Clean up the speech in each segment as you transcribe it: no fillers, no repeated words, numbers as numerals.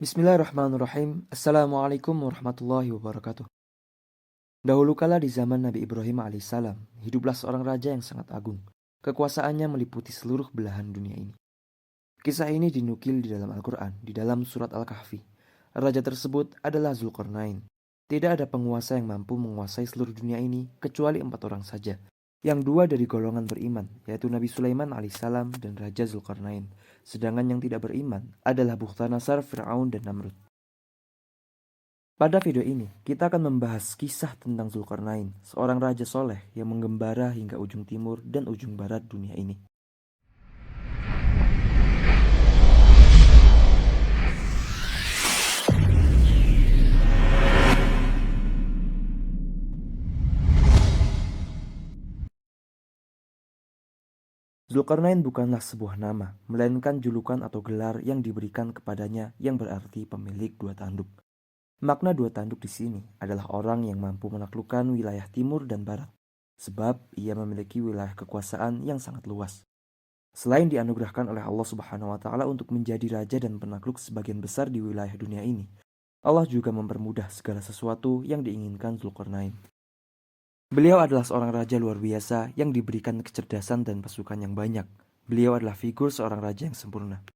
Bismillahirrahmanirrahim. Assalamualaikum warahmatullahi wabarakatuh. Dahulu kala di zaman Nabi Ibrahim alaihissalam, hiduplah seorang raja yang sangat agung. Kekuasaannya meliputi seluruh belahan dunia ini. Kisah ini dinukil di dalam Al-Quran, di dalam surat Al-Kahfi. Raja tersebut adalah Zulkarnain. Tidak ada penguasa yang mampu menguasai seluruh dunia ini kecuali 4 orang saja. Yang 2 dari golongan beriman, yaitu Nabi Sulaiman alaihissalam dan Raja Zulkarnain. Sedangkan yang tidak beriman adalah Bukhtanasar, Fir'aun, dan Namrud. Pada video ini, kita akan membahas kisah tentang Zulkarnain, seorang raja soleh yang menggembara hingga ujung timur dan ujung barat dunia ini. Zulkarnain bukanlah sebuah nama, melainkan julukan atau gelar yang diberikan kepadanya yang berarti pemilik 2 tanduk. Makna 2 tanduk di sini adalah orang yang mampu menaklukkan wilayah timur dan barat, sebab ia memiliki wilayah kekuasaan yang sangat luas. Selain dianugerahkan oleh Allah Subhanahu wa Ta'ala untuk menjadi raja dan penakluk sebagian besar di wilayah dunia ini, Allah juga mempermudah segala sesuatu yang diinginkan Zulkarnain. Beliau adalah seorang raja luar biasa yang diberikan kecerdasan dan pasukan yang banyak. Beliau adalah figur seorang raja yang sempurna.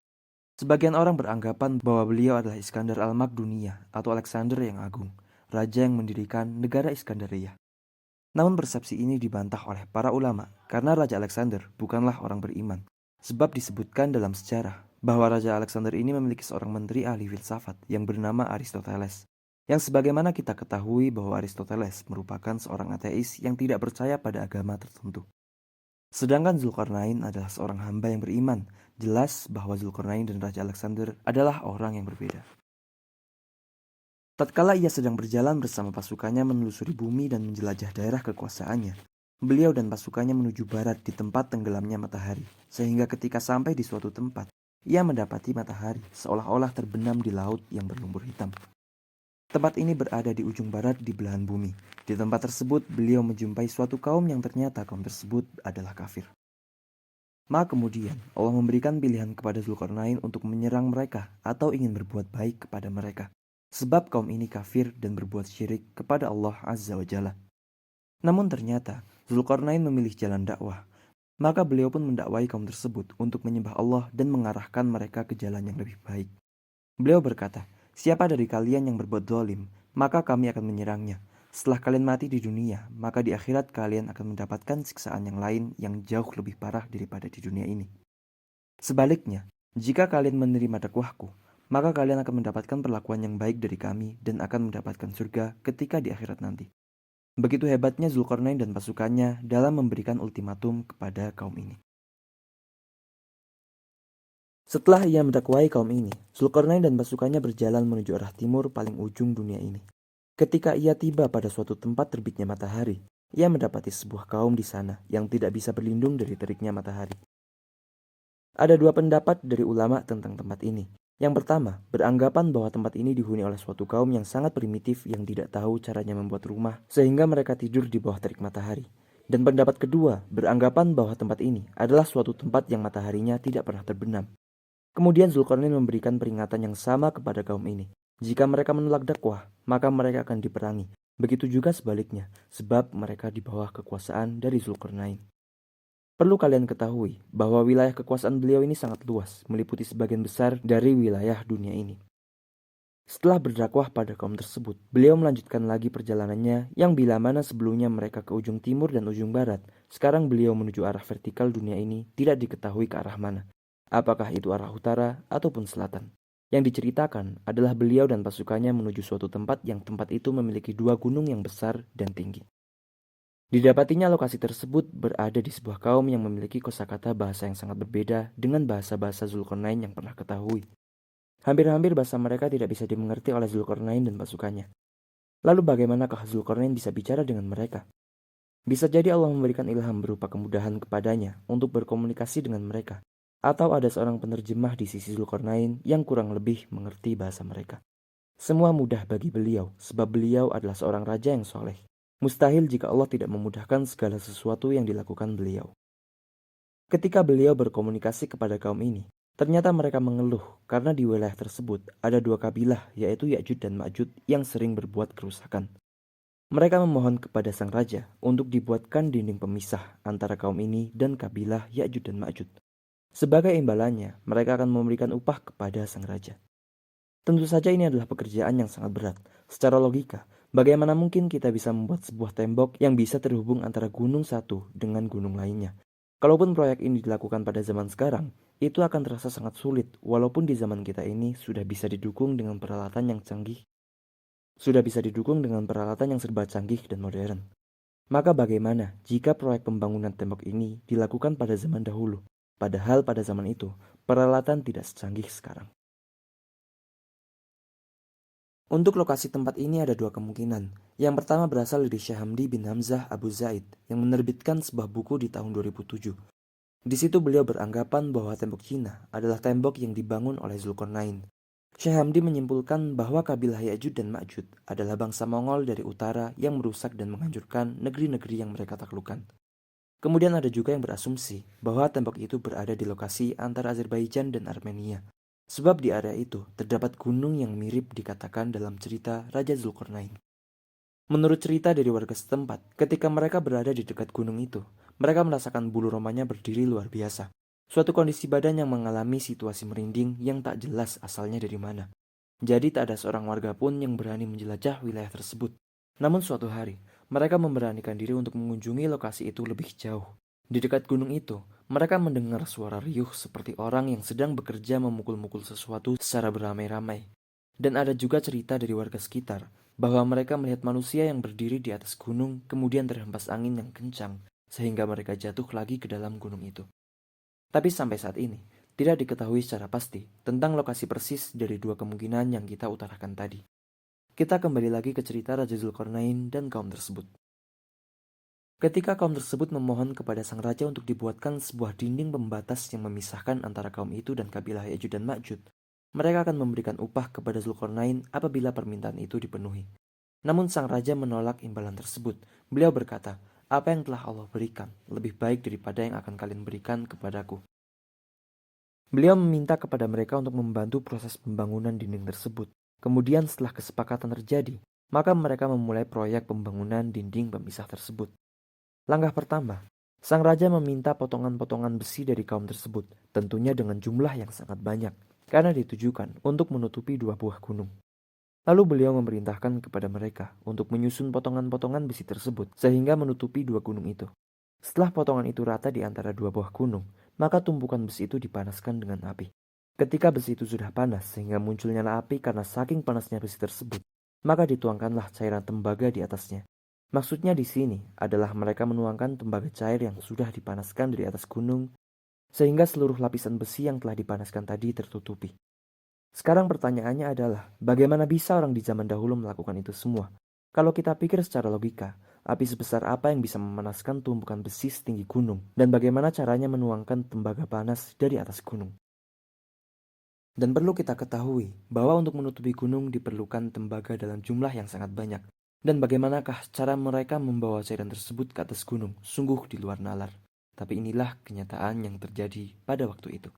Sebagian orang beranggapan bahwa beliau adalah Iskandar al-Makdunia atau Alexander yang agung, raja yang mendirikan negara Iskandaria. Namun persepsi ini dibantah oleh para ulama karena Raja Alexander bukanlah orang beriman. Sebab disebutkan dalam sejarah bahwa Raja Alexander ini memiliki seorang menteri ahli filsafat yang bernama Aristoteles. Yang sebagaimana kita ketahui bahwa Aristoteles merupakan seorang ateis yang tidak percaya pada agama tertentu. Sedangkan Zulkarnain adalah seorang hamba yang beriman. Jelas bahwa Zulkarnain dan Raja Alexander adalah orang yang berbeda. Tatkala ia sedang berjalan bersama pasukannya menelusuri bumi dan menjelajah daerah kekuasaannya, beliau dan pasukannya menuju barat di tempat tenggelamnya matahari, sehingga ketika sampai di suatu tempat, ia mendapati matahari seolah-olah terbenam di laut yang berlumpur hitam. Tempat ini berada di ujung barat di belahan bumi. Di tempat tersebut, beliau menjumpai suatu kaum yang ternyata kaum tersebut adalah kafir. Maka kemudian Allah memberikan pilihan kepada Zulkarnain untuk menyerang mereka atau ingin berbuat baik kepada mereka. Sebab kaum ini kafir dan berbuat syirik kepada Allah Azza wa Jalla. Namun ternyata Zulkarnain memilih jalan dakwah. Maka beliau pun mendakwai kaum tersebut untuk menyembah Allah dan mengarahkan mereka ke jalan yang lebih baik. Beliau berkata, "Siapa dari kalian yang berbuat zalim, maka kami akan menyerangnya. Setelah kalian mati di dunia, maka di akhirat kalian akan mendapatkan siksaan yang lain yang jauh lebih parah daripada di dunia ini. Sebaliknya, jika kalian menerima dakwahku, maka kalian akan mendapatkan perlakuan yang baik dari kami dan akan mendapatkan surga ketika di akhirat nanti." Begitu hebatnya Zulkarnain dan pasukannya dalam memberikan ultimatum kepada kaum ini. Setelah ia mendakwai kaum ini, Zulkarnain dan pasukannya berjalan menuju arah timur paling ujung dunia ini. Ketika ia tiba pada suatu tempat terbitnya matahari, ia mendapati sebuah kaum di sana yang tidak bisa berlindung dari teriknya matahari. Ada 2 pendapat dari ulama tentang tempat ini. Yang pertama, beranggapan bahwa tempat ini dihuni oleh suatu kaum yang sangat primitif yang tidak tahu caranya membuat rumah, sehingga mereka tidur di bawah terik matahari. Dan pendapat kedua, beranggapan bahwa tempat ini adalah suatu tempat yang mataharinya tidak pernah terbenam. Kemudian Zulkarnain memberikan peringatan yang sama kepada kaum ini. Jika mereka menolak dakwah, maka mereka akan diperangi. Begitu juga sebaliknya, sebab mereka di bawah kekuasaan dari Zulkarnain. Perlu kalian ketahui bahwa wilayah kekuasaan beliau ini sangat luas, meliputi sebagian besar dari wilayah dunia ini. Setelah berdakwah pada kaum tersebut, beliau melanjutkan lagi perjalanannya yang bila mana sebelumnya mereka ke ujung timur dan ujung barat, sekarang beliau menuju arah vertikal dunia ini tidak diketahui ke arah mana. Apakah itu arah utara ataupun selatan. Yang diceritakan adalah beliau dan pasukannya menuju suatu tempat yang tempat itu memiliki 2 gunung yang besar dan tinggi. Didapatinya lokasi tersebut berada di sebuah kaum yang memiliki kosakata bahasa yang sangat berbeda dengan bahasa-bahasa Zulkarnain yang pernah ketahui. Hampir-hampir bahasa mereka tidak bisa dimengerti oleh Zulkarnain dan pasukannya. Lalu bagaimanakah Zulkarnain bisa bicara dengan mereka? Bisa jadi Allah memberikan ilham berupa kemudahan kepadanya untuk berkomunikasi dengan mereka. Atau ada seorang penerjemah di sisi Zulkarnain yang kurang lebih mengerti bahasa mereka. Semua mudah bagi beliau, sebab beliau adalah seorang raja yang soleh. Mustahil jika Allah tidak memudahkan segala sesuatu yang dilakukan beliau. Ketika beliau berkomunikasi kepada kaum ini, Ternyata mereka mengeluh karena di wilayah tersebut ada dua kabilah, yaitu Ya'juj dan Ma'juj yang sering berbuat kerusakan. Mereka memohon kepada sang raja untuk dibuatkan dinding pemisah antara kaum ini dan kabilah Ya'juj dan Ma'juj. Sebagai imbalannya, mereka akan memberikan upah kepada sang raja. Tentu saja ini adalah pekerjaan yang sangat berat. Secara logika, bagaimana mungkin kita bisa membuat sebuah tembok yang bisa terhubung antara gunung satu dengan gunung lainnya? Kalaupun proyek ini dilakukan pada zaman sekarang, itu akan terasa sangat sulit, walaupun di zaman kita ini sudah bisa didukung dengan peralatan yang serba canggih dan modern. Maka bagaimana jika proyek pembangunan tembok ini dilakukan pada zaman dahulu? Padahal pada zaman itu, peralatan tidak secanggih sekarang. Untuk lokasi tempat ini ada dua kemungkinan. Yang pertama berasal dari Syekh Hamdi bin Hamzah Abu Zaid yang menerbitkan sebuah buku di tahun 2007. Di situ beliau beranggapan bahwa tembok Cina adalah tembok yang dibangun oleh Zulkarnain. Syekh Hamdi menyimpulkan bahwa kabilah Ya'juj dan Ma'juj adalah bangsa Mongol dari utara yang merusak dan menghancurkan negeri-negeri yang mereka taklukkan. Kemudian ada juga yang berasumsi bahwa tembok itu berada di lokasi antara Azerbaijan dan Armenia. Sebab di area itu terdapat gunung yang mirip dikatakan dalam cerita Raja Zulkarnain. Menurut cerita dari warga setempat, ketika mereka berada di dekat gunung itu, mereka merasakan bulu romanya berdiri luar biasa. Suatu kondisi badan yang mengalami situasi merinding yang tak jelas asalnya dari mana. Jadi tak ada seorang warga pun yang berani menjelajah wilayah tersebut. Namun suatu hari, mereka memberanikan diri untuk mengunjungi lokasi itu lebih jauh. Di dekat gunung itu, mereka mendengar suara riuh seperti orang yang sedang bekerja memukul-mukul sesuatu secara beramai-ramai. Dan ada juga cerita dari warga sekitar bahwa mereka melihat manusia yang berdiri di atas gunung kemudian terhempas angin yang kencang sehingga mereka jatuh lagi ke dalam gunung itu. Tapi sampai saat ini, tidak diketahui secara pasti tentang lokasi persis dari dua kemungkinan yang kita utarakan tadi. Kita kembali lagi ke cerita Raja Zulkarnain dan kaum tersebut. Ketika kaum tersebut memohon kepada sang raja untuk dibuatkan sebuah dinding pembatas yang memisahkan antara kaum itu dan kabilah Ya'juj dan Ma'juj, mereka akan memberikan upah kepada Zulkarnain apabila permintaan itu dipenuhi. Namun sang raja menolak imbalan tersebut. Beliau berkata, "Apa yang telah Allah berikan lebih baik daripada yang akan kalian berikan kepadaku." Beliau meminta kepada mereka untuk membantu proses pembangunan dinding tersebut. Kemudian setelah kesepakatan terjadi, maka mereka memulai proyek pembangunan dinding pemisah tersebut. Langkah pertama, sang raja meminta potongan-potongan besi dari kaum tersebut, tentunya dengan jumlah yang sangat banyak, karena ditujukan untuk menutupi dua buah gunung. Lalu beliau memerintahkan kepada mereka untuk menyusun potongan-potongan besi tersebut sehingga menutupi dua gunung itu. Setelah potongan itu rata di antara dua buah gunung, maka tumpukan besi itu dipanaskan dengan api. Ketika besi itu sudah panas sehingga munculnya api karena saking panasnya besi tersebut, maka dituangkanlah cairan tembaga di atasnya. Maksudnya di sini adalah mereka menuangkan tembaga cair yang sudah dipanaskan dari atas gunung, sehingga seluruh lapisan besi yang telah dipanaskan tadi tertutupi. Sekarang pertanyaannya adalah, bagaimana bisa orang di zaman dahulu melakukan itu semua? Kalau kita pikir secara logika, api sebesar apa yang bisa memanaskan tumpukan besi setinggi gunung, dan bagaimana caranya menuangkan tembaga panas dari atas gunung? Dan perlu kita ketahui bahwa untuk menutupi gunung diperlukan tembaga dalam jumlah yang sangat banyak. Dan bagaimanakah cara mereka membawa cairan tersebut ke atas gunung? Sungguh di luar nalar. Tapi inilah kenyataan yang terjadi pada waktu itu.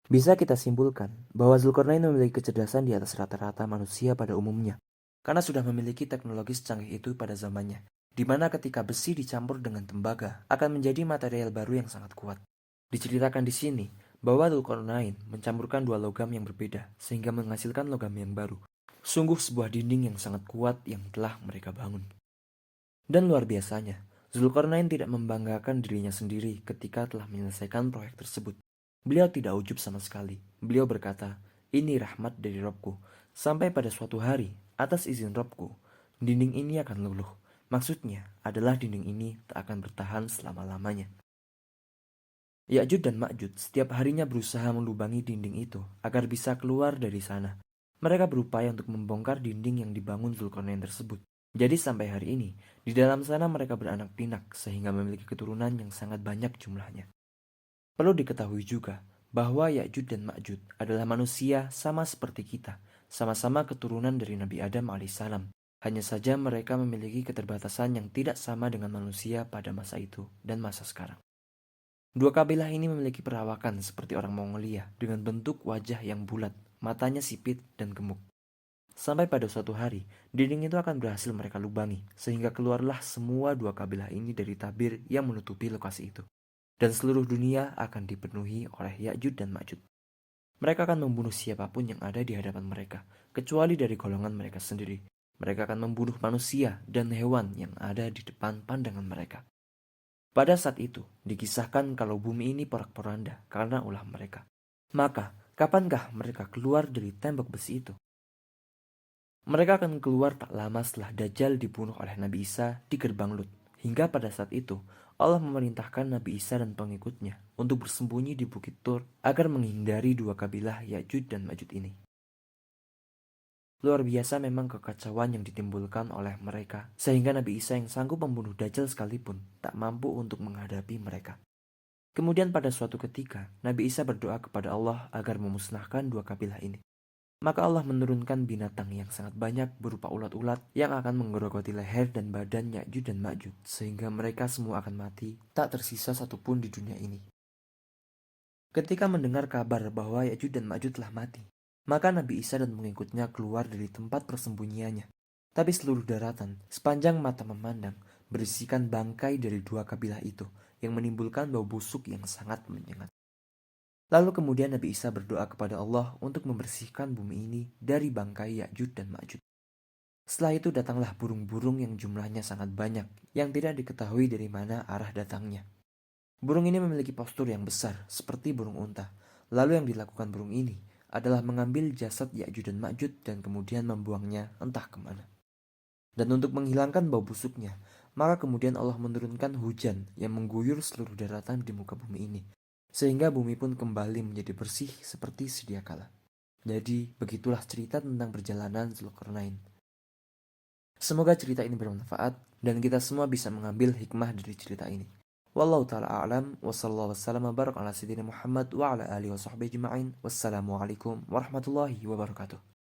Bisa kita simpulkan bahwa Zulkarnain memiliki kecerdasan di atas rata-rata manusia pada umumnya. Karena sudah memiliki teknologi secanggih itu pada zamannya. Di mana ketika besi dicampur dengan tembaga akan menjadi material baru yang sangat kuat. Diceritakan di sini bahwa Zulkarnain mencampurkan dua logam yang berbeda sehingga menghasilkan logam yang baru. Sungguh sebuah dinding yang sangat kuat yang telah mereka bangun. Dan luar biasanya, Zulkarnain tidak membanggakan dirinya sendiri ketika telah menyelesaikan proyek tersebut. Beliau tidak ujub sama sekali. Beliau berkata, "Ini rahmat dari Robku. Sampai pada suatu hari, atas izin Robku, dinding ini akan luluh." Maksudnya adalah dinding ini tak akan bertahan selama-lamanya. Ya'juj dan Ma'juj setiap harinya berusaha melubangi dinding itu agar bisa keluar dari sana. Mereka berupaya untuk membongkar dinding yang dibangun Zulkarnain tersebut. Jadi sampai hari ini, di dalam sana mereka beranak pinak sehingga memiliki keturunan yang sangat banyak jumlahnya. Perlu diketahui juga bahwa Ya'juj dan Ma'juj adalah manusia sama seperti kita, sama-sama keturunan dari Nabi Adam alaihissalam. Hanya saja mereka memiliki keterbatasan yang tidak sama dengan manusia pada masa itu dan masa sekarang. Dua kabilah ini memiliki perawakan seperti orang Mongolia dengan bentuk wajah yang bulat, matanya sipit dan gemuk. Sampai pada suatu hari, dinding itu akan berhasil mereka lubangi, sehingga keluarlah semua dua kabilah ini dari tabir yang menutupi lokasi itu. Dan seluruh dunia akan dipenuhi oleh Ya'juj dan Ma'juj. Mereka akan membunuh siapapun yang ada di hadapan mereka, kecuali dari golongan mereka sendiri. Mereka akan membunuh manusia dan hewan yang ada di depan pandangan mereka. Pada saat itu, dikisahkan kalau bumi ini porak-poranda karena ulah mereka. Maka, kapankah mereka keluar dari tembok besi itu? Mereka akan keluar tak lama setelah Dajjal dibunuh oleh Nabi Isa di gerbang Lut. Hingga pada saat itu, Allah memerintahkan Nabi Isa dan pengikutnya untuk bersembunyi di Bukit Tur agar menghindari dua kabilah Ya'juj dan Ma'juj ini. Luar biasa memang kekacauan yang ditimbulkan oleh mereka, sehingga Nabi Isa yang sanggup membunuh Dajjal sekalipun tak mampu untuk menghadapi mereka. Kemudian pada suatu ketika, Nabi Isa berdoa kepada Allah agar memusnahkan dua kabilah ini. Maka Allah menurunkan binatang yang sangat banyak berupa ulat-ulat yang akan menggerogoti leher dan badan Ya'juj dan Ma'juj, sehingga mereka semua akan mati, tak tersisa satupun di dunia ini. Ketika mendengar kabar bahwa Ya'juj dan Ma'juj telah mati, maka Nabi Isa dan pengikutnya keluar dari tempat persembunyiannya. Tapi seluruh daratan, sepanjang mata memandang, berisikan bangkai dari dua kabilah itu, yang menimbulkan bau busuk yang sangat menyengat. Lalu kemudian Nabi Isa berdoa kepada Allah untuk membersihkan bumi ini dari bangkai Ya'juj dan Ma'juj. Setelah itu datanglah burung-burung yang jumlahnya sangat banyak, yang tidak diketahui dari mana arah datangnya. Burung ini memiliki postur yang besar, seperti burung unta. Lalu yang dilakukan burung ini adalah mengambil jasad Ya'juj dan Ma'juj dan kemudian membuangnya entah kemana. Dan untuk menghilangkan bau busuknya, maka kemudian Allah menurunkan hujan yang mengguyur seluruh daratan di muka bumi ini. Sehingga bumi pun kembali menjadi bersih seperti sedia kala. Jadi, begitulah cerita tentang perjalanan Zulkarnain. Semoga cerita ini bermanfaat dan kita semua bisa mengambil hikmah dari cerita ini. Wallahu ta'ala a'lam wa sallallahu wasallam barak ala sayyidina Muhammad wa ala alihi wa sahbihi ajma'in. Wassalamualaikum warahmatullahi wabarakatuh.